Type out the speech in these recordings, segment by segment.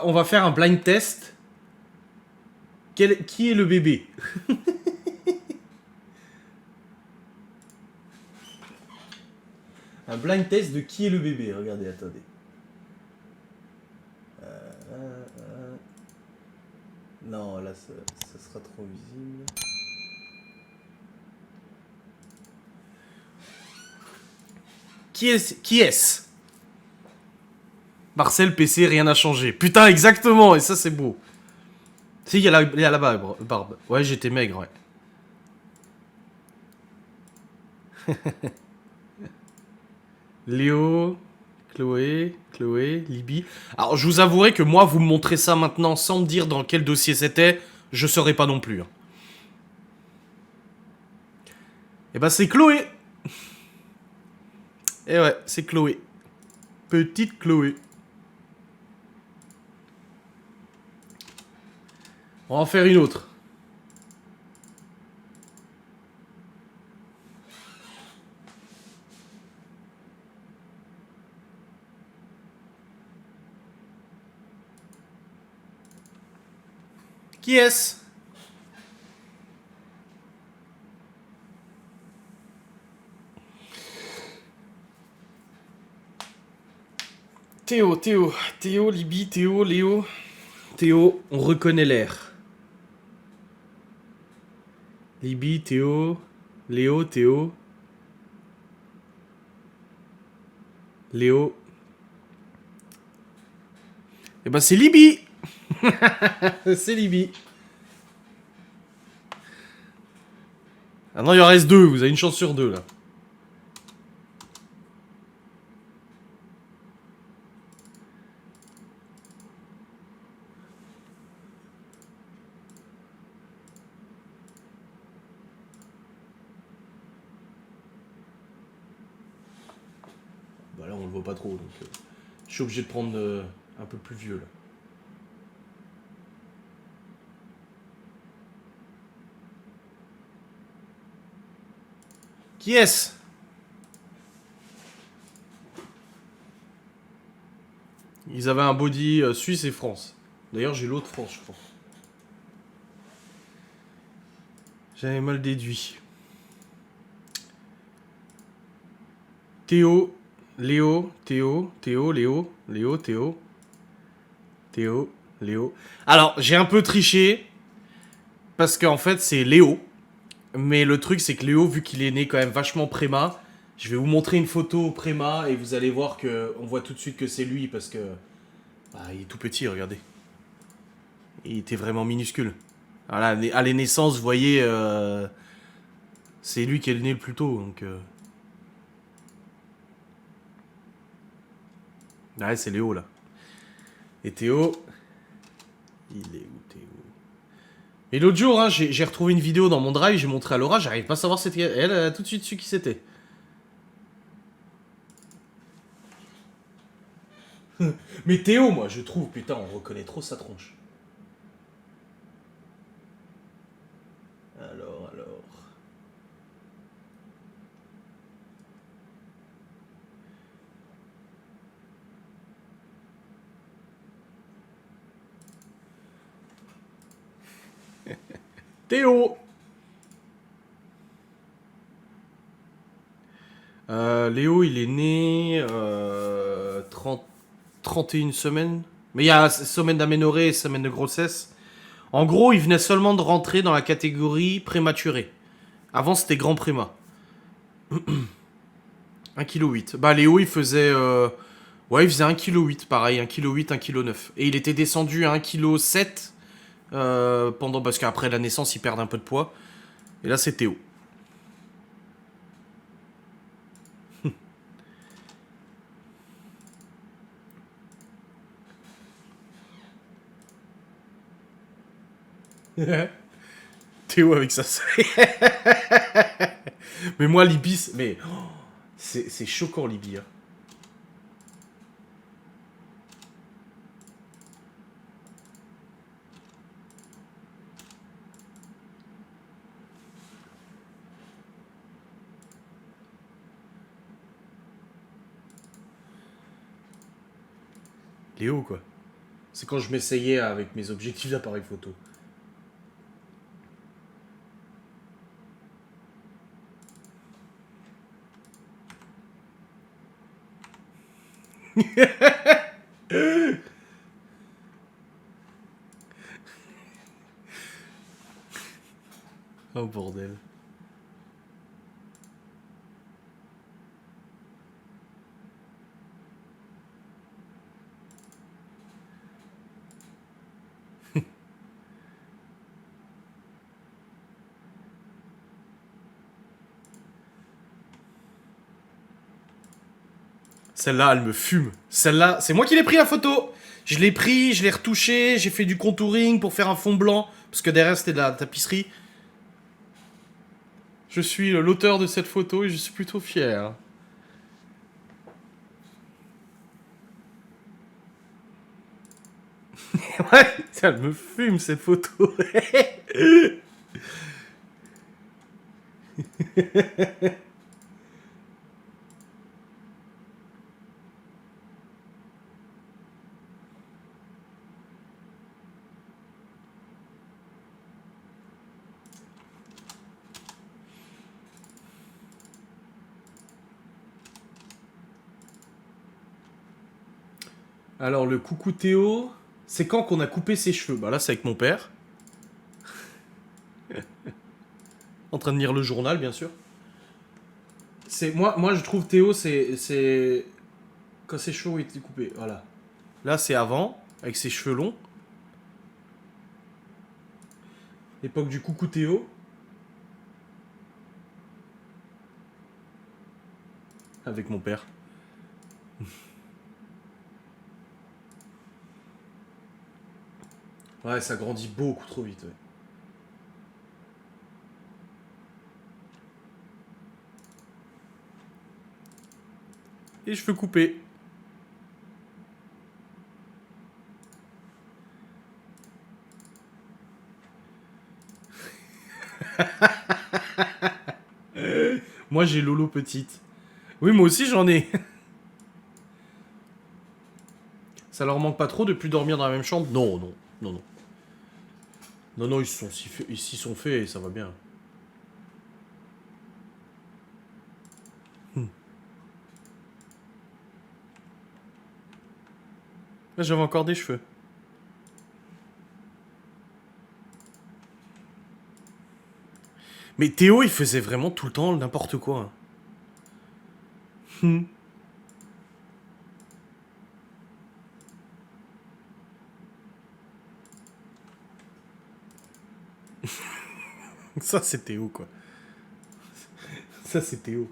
on va faire un blind test. Qui est le bébé? Un blind test de qui est le bébé. Regardez, attendez. Non, là, ça sera trop visible. Qui est-ce? Marcel, PC, rien n'a changé. Putain, exactement, et ça, c'est beau. Si, il y a la barbe. Ouais, j'étais maigre, ouais. Léo, Chloé, Libby. Alors, je vous avouerai que moi, vous me montrez ça maintenant sans me dire dans quel dossier c'était, je saurais pas non plus. Et bah, c'est Chloé. Et ouais, c'est Chloé. Petite Chloé. On va en faire une autre. Qui est-ce? Théo, Libby, Théo, Léo. Théo, on reconnaît l'air. Libby, Théo, Léo, Théo. Léo. Et bah c'est Libby. C'est Libby. Ah non, il en reste deux, vous avez une chance sur deux là. Bah là on le voit pas trop, donc je suis obligé de prendre un peu plus vieux là. Qui est-ce? Ils avaient un body Suisse et France. D'ailleurs j'ai l'autre France je crois. J'avais mal déduit. Théo, Léo, Théo, Léo, Théo. Théo, Léo. Alors, j'ai un peu triché, parce qu'en fait, c'est Léo. Mais le truc, c'est que Léo, vu qu'il est né quand même vachement préma, je vais vous montrer une photo préma, et vous allez voir que on voit tout de suite que c'est lui, parce que... Bah, il est tout petit, regardez. Il était vraiment minuscule. Voilà, à les naissances, vous voyez... c'est lui qui est le né le plus tôt, donc... Ouais, c'est Léo, là. Et Théo... Il est où, Théo? Et l'autre jour, hein, j'ai retrouvé une vidéo dans mon drive, j'ai montré à Laura, j'arrive pas à savoir c'était elle, a tout de suite su qui c'était. Mais Théo, moi, je trouve, putain, on reconnaît trop sa tronche. Alors... Théo! Léo, il est né 31 semaines. Mais il y a semaine d'aménorrhée et semaine de grossesse. En gros, il venait seulement de rentrer dans la catégorie prématuré. Avant, c'était grand préma. 1,8 kg. Bah, Léo, il faisait... ouais, il faisait 1,8 kg, pareil, 1,8 kg, 1,9 kg. Et il était descendu à 1,7 kg pendant... Parce qu'après la naissance, il perd un peu de poids. Et là, c'est Théo. Théo avec sa sœur. Mais moi, Libye, mais... oh, c'est choquant, Libye. Hein. Léo, quoi. C'est quand je m'essayais avec mes objectifs d'appareil photo. Oh bordel. Celle-là, elle me fume. Celle-là, c'est moi qui l'ai pris la photo. Je l'ai pris, je l'ai retouché, j'ai fait du contouring pour faire un fond blanc. Parce que derrière, c'était de la tapisserie. Je suis l'auteur de cette photo et je suis plutôt fier. Ouais, elle me fume cette photo. Alors, le coucou Théo, c'est quand qu'on a coupé ses cheveux? Bah là, c'est avec mon père. En train de lire le journal, bien sûr. C'est moi, je trouve Théo, c'est quand ses cheveux ont été coupés. Voilà. Là, c'est avant, avec ses cheveux longs. L'époque du coucou Théo. Avec mon père. Ouais, ça grandit beaucoup trop vite, ouais. Et cheveux coupés. Moi, j'ai Lolo petite. Oui, moi aussi, j'en ai. Ça leur manque pas trop de plus dormir dans la même chambre? Non, non, non, non. Non, non, ils s'y sont faits et ça va bien. Là, j'avais encore des cheveux. Mais Théo, il faisait vraiment tout le temps n'importe quoi. Ça, c'est Théo, quoi. Ça, c'est Théo.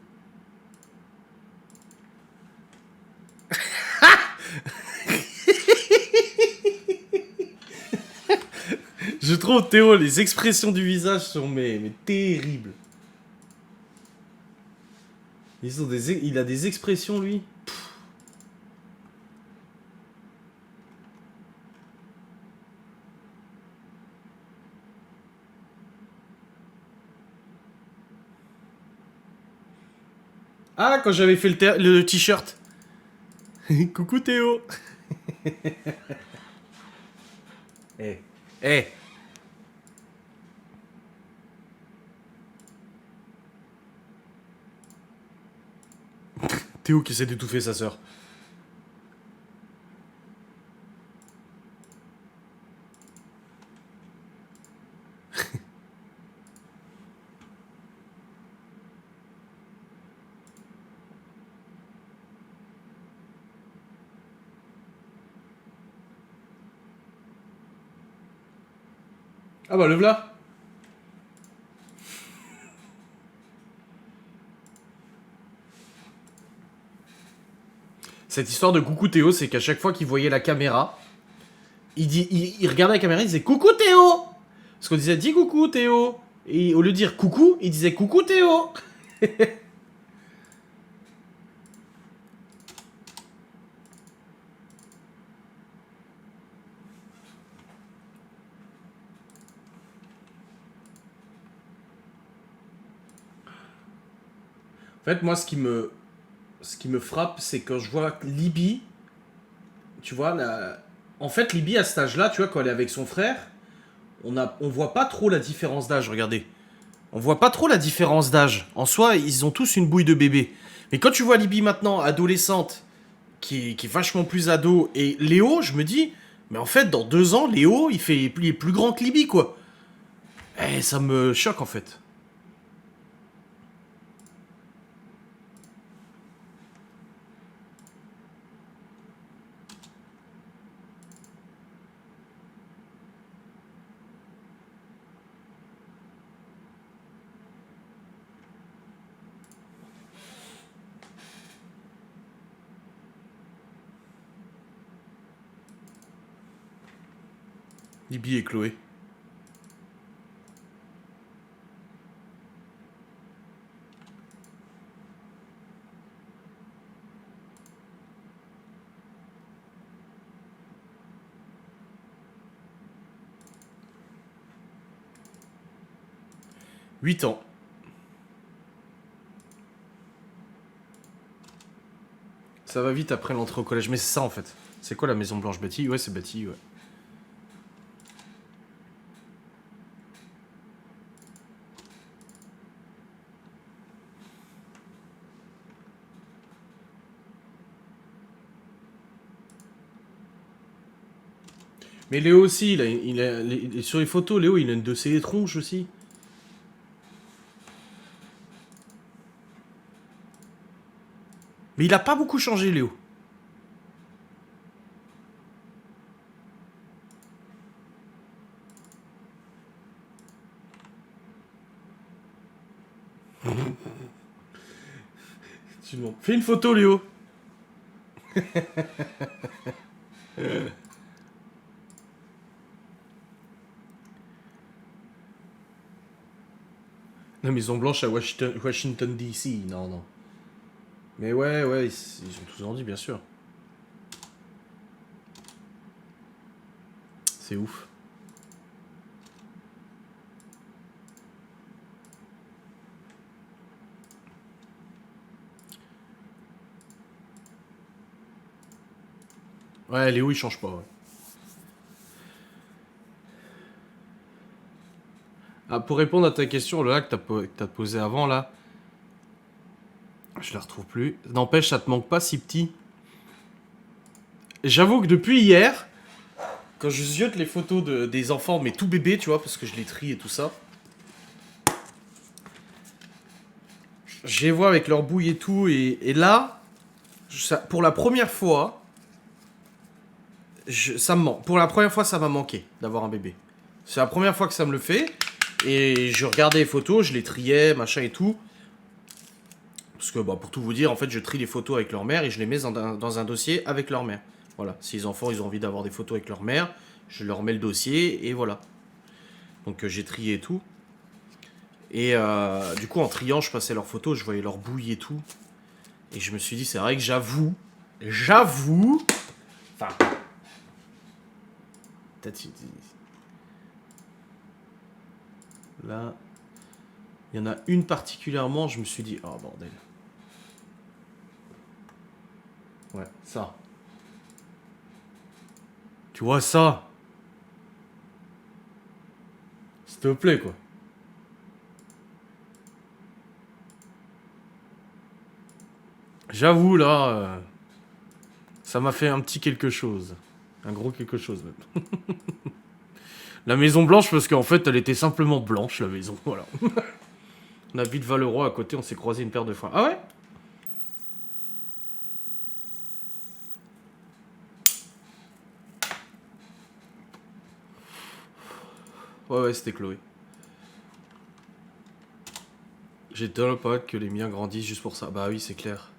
Je trouve, Théo, les expressions du visage sont mais terribles. Il a des expressions, lui. Ah, quand j'avais fait le t-shirt. Coucou Théo. Eh, eh. Théo qui essaie d'étouffer sa sœur. Ah bah le v'là. Cette histoire de coucou Théo, c'est qu'à chaque fois qu'il voyait la caméra, il regardait la caméra, il disait coucou Théo. Parce qu'on disait dis coucou Théo. Et au lieu de dire coucou, il disait coucou Théo. En fait, moi, ce qui me frappe, c'est quand je vois Libye, tu vois, En fait, Libye, à cet âge-là, tu vois, quand elle est avec son frère, on voit pas trop la différence d'âge, regardez. On voit pas trop la différence d'âge. En soi, ils ont tous une bouille de bébé. Mais quand tu vois Libye maintenant, adolescente, qui est vachement plus ado, et Léo, je me dis, mais en fait, dans 2 ans, Léo, il est plus grand que Libye, quoi. Eh, ça me choque, en fait. Libye et Chloé. « 8 ans. Ça va vite après l'entrée au collège. Mais c'est ça, en fait. C'est quoi la Maison Blanche bâtie? Ouais, c'est bâti, ouais. Mais Léo aussi, sur les photos, Léo, il a une de ses tronches aussi. Mais il a pas beaucoup changé, Léo. Fais une photo, Léo. La Maison Blanche à Washington DC. Non, non. Mais ouais, ouais, ils ont tous grandi, bien sûr. C'est ouf. Ouais, Léo, il change pas, ouais. Ah, pour répondre à ta question, là, que t'as posé avant, là, je la retrouve plus. N'empêche, ça te manque pas si petit. J'avoue que depuis hier, quand je ziote les photos des enfants, mais tout bébés, tu vois, parce que je les trie et tout ça, je les vois avec leur bouille et tout, et là, pour la première fois, ça me manque. Pour la première fois, ça m'a manqué d'avoir un bébé. C'est la première fois que ça me le fait. Et je regardais les photos, je les triais, machin et tout. Parce que, bah, pour tout vous dire, en fait, je trie les photos avec leur mère et je les mets dans un dossier avec leur mère. Voilà. Si les enfants, ils ont envie d'avoir des photos avec leur mère, je leur mets le dossier et voilà. Donc, j'ai trié et tout. Et du coup, en triant, je passais leurs photos, je voyais leur bouille et tout. Et je me suis dit, c'est vrai que j'avoue. Enfin. Peut-être. Là. Il y en a une particulièrement, je me suis dit, oh bordel. Ouais, ça. Tu vois ça? S'il te plaît, quoi. J'avoue, là, ça m'a fait un petit quelque chose. Un gros quelque chose, même. La Maison Blanche, parce qu'en fait, elle était simplement blanche, la maison, voilà. On habite Valeroy à côté, on s'est croisé une paire de fois. Ah ouais? Ouais, ouais, c'était Chloé. J'ai tellement pas hâte que les miens grandissent juste pour ça. Bah oui, c'est clair.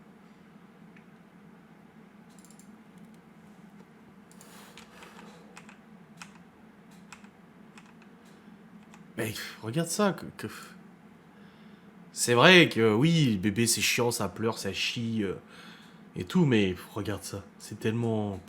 Mais regarde ça. C'est vrai que oui, bébé c'est chiant, ça pleure, ça chie et tout, mais regarde ça. C'est tellement.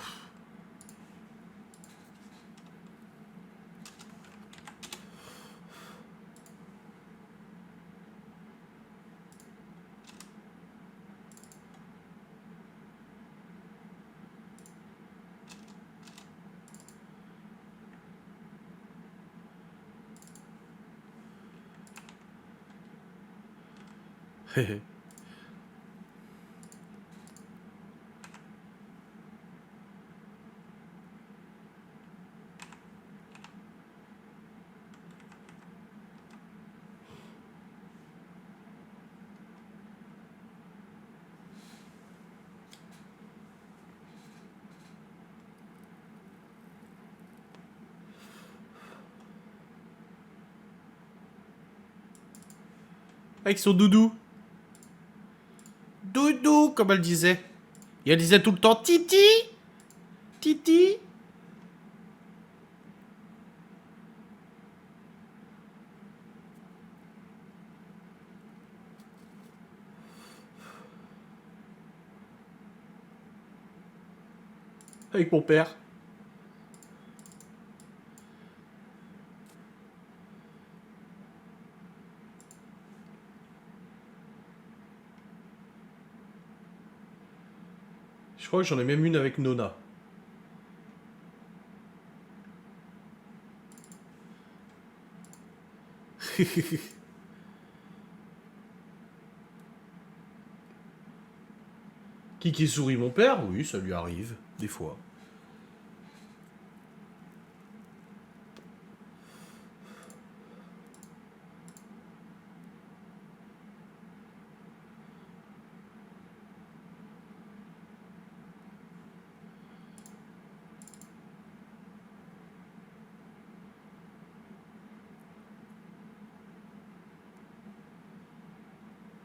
Avec son doudou. Doudou, comme elle disait. Et elle disait tout le temps Titi. Titi. Avec mon père. Je crois que j'en ai même une avec Nona. Qui sourit mon père? Oui, ça lui arrive, des fois.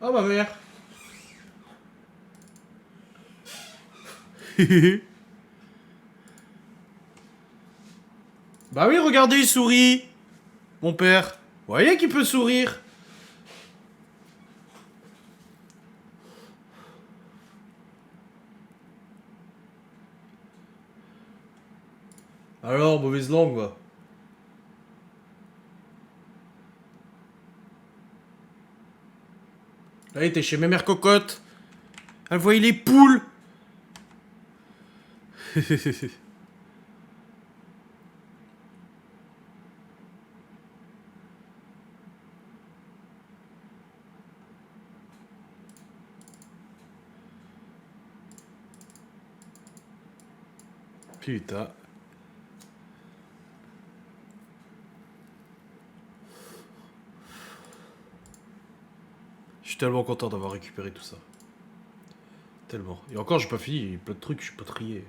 Ah, ma mère. Bah oui, regardez, il sourit. Mon père. Vous voyez qu'il peut sourire. Alors, mauvaise langue, va. Là, il était chez mes mères cocottes. Elle voyait les poules. Putain. Je suis tellement content d'avoir récupéré tout ça. Tellement. Et encore, j'ai pas fini, il y a plein de trucs, je suis pas trié.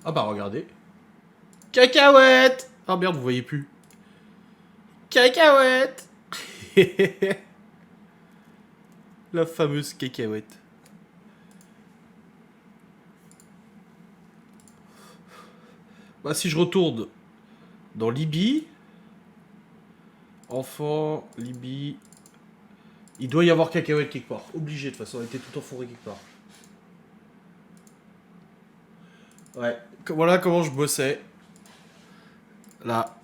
Ah bah regardez. Cacahuète. Ah merde, vous voyez plus. Cacahuète. La fameuse cacahuète. Bah si je retourne dans Libye. Enfant, Libye. Il doit y avoir cacahuète quelque part. Obligé de toute façon, elle était tout enfourée quelque part. Ouais. Voilà comment je bossais. Là.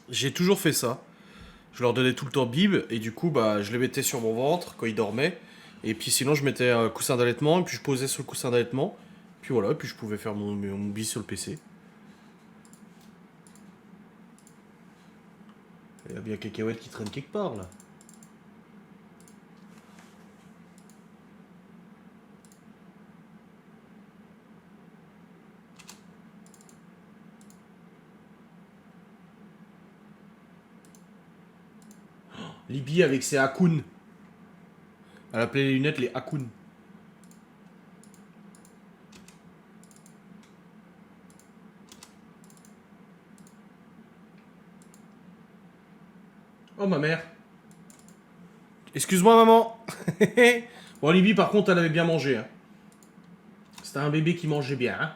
J'ai toujours fait ça. Je leur donnais tout le temps bib et du coup bah je les mettais sur mon ventre quand ils dormaient. Et puis sinon je mettais un coussin d'allaitement et puis je posais sur le coussin d'allaitement. Puis voilà, puis je pouvais faire mon bis sur le PC. Il y a bien cacahuète qui traîne quelque part là. Libye avec ses Hakun. Elle appelait les lunettes les Hakun. Oh ma mère. Excuse-moi maman. Bon Libye par contre elle avait bien mangé. Hein. C'était un bébé qui mangeait bien. Hein.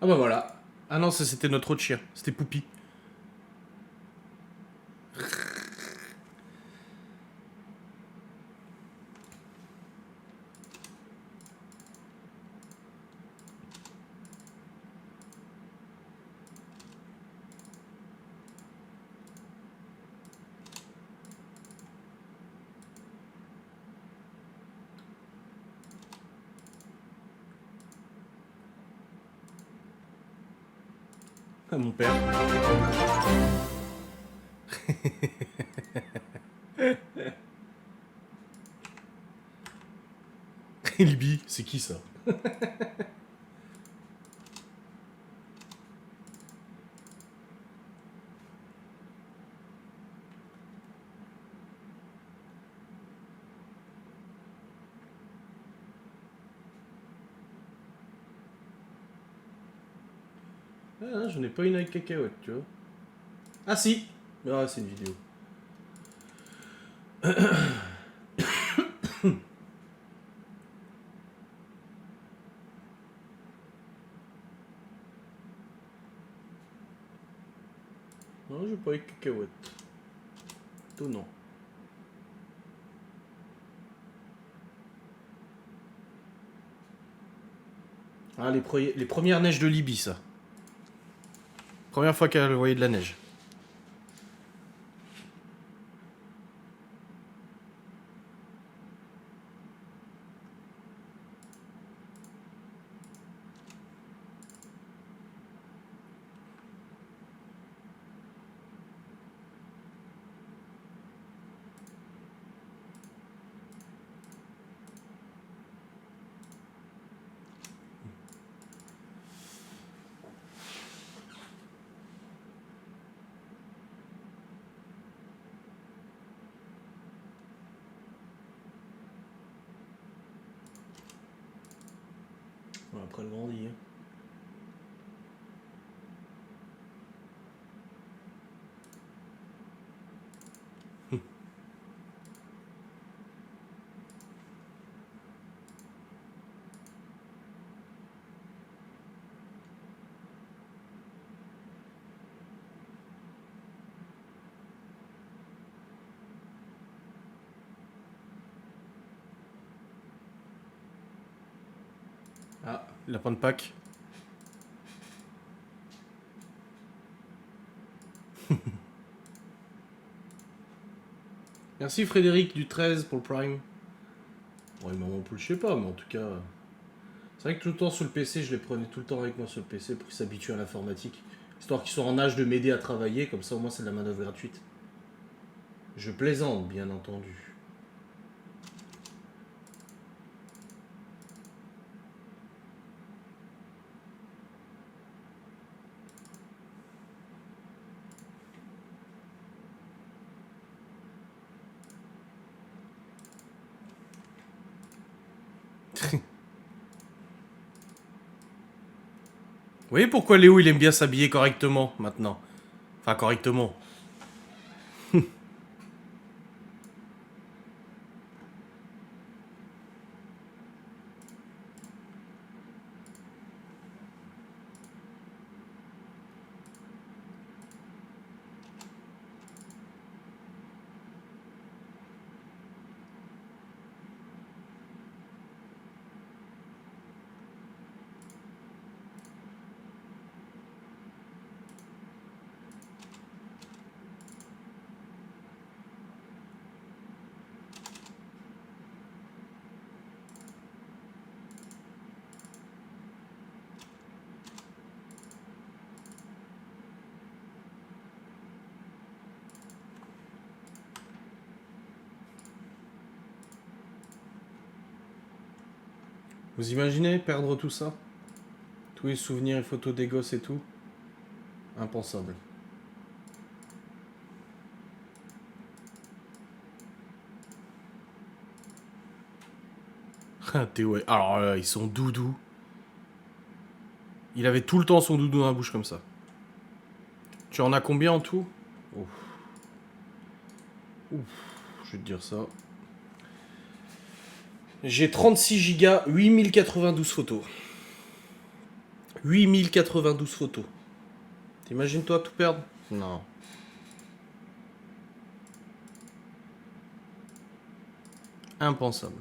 Ah bah voilà. Ah non ça c'était notre autre chien. C'était Poupi. À mon père. Libye, c'est qui ça? Ah, j'en ai pas une avec cacahuète, tu vois. Ah si. Ah, c'est une vidéo. Non, j'ai pas avec cacahuète. Étonnant. Ah, les premières neiges de Libye, ça. Première fois qu'elle voyait de la neige. Ouais, après le grandit. Hein. Ah, lapin de Pâques. Merci Frédéric du 13 pour le Prime. Bon, il m'a non plus, je sais pas, mais en tout cas. C'est vrai que tout le temps sur le PC, je les prenais tout le temps avec moi sur le PC pour qu'ils s'habituent à l'informatique. Histoire qu'ils soient en âge de m'aider à travailler, comme ça au moins c'est de la main-d'œuvre gratuite. Je plaisante, bien entendu. Vous voyez pourquoi Léo il aime bien s'habiller correctement maintenant? Enfin, correctement. Vous imaginez perdre tout ça? Tous les souvenirs et photos des gosses et tout? Impensable. Théo, ouais. Alors là, ils sont doudous. Il avait tout le temps son doudou dans la bouche comme ça. Tu en as combien en tout? Ouf. Ouf. Je vais te dire ça. J'ai 36 Go, 8092 photos. 8092 photos. T'imagines-toi tout perdre? Non. Impensable.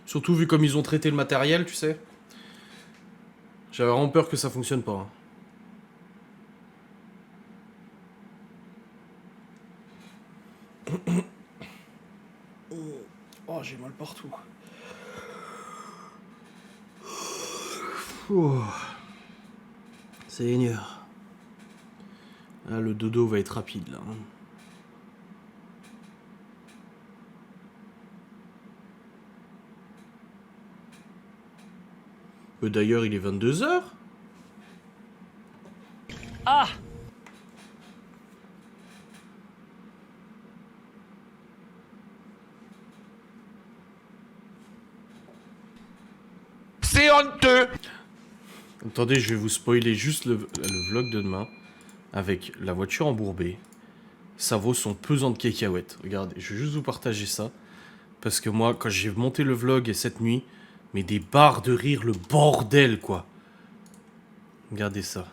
Surtout vu comme ils ont traité le matériel, tu sais. J'avais vraiment peur que ça fonctionne pas. Oh, partout. Oh. Seigneur. Ah, le dodo va être rapide là. D'ailleurs, il est 22h. Ah! C'est honteux! Attendez, je vais vous spoiler juste le vlog de demain. Avec la voiture embourbée. Ça vaut son pesant de cacahuètes. Regardez, je vais juste vous partager ça. Parce que moi, quand j'ai monté le vlog cette nuit, mais des barres de rire, le bordel, quoi. Regardez ça.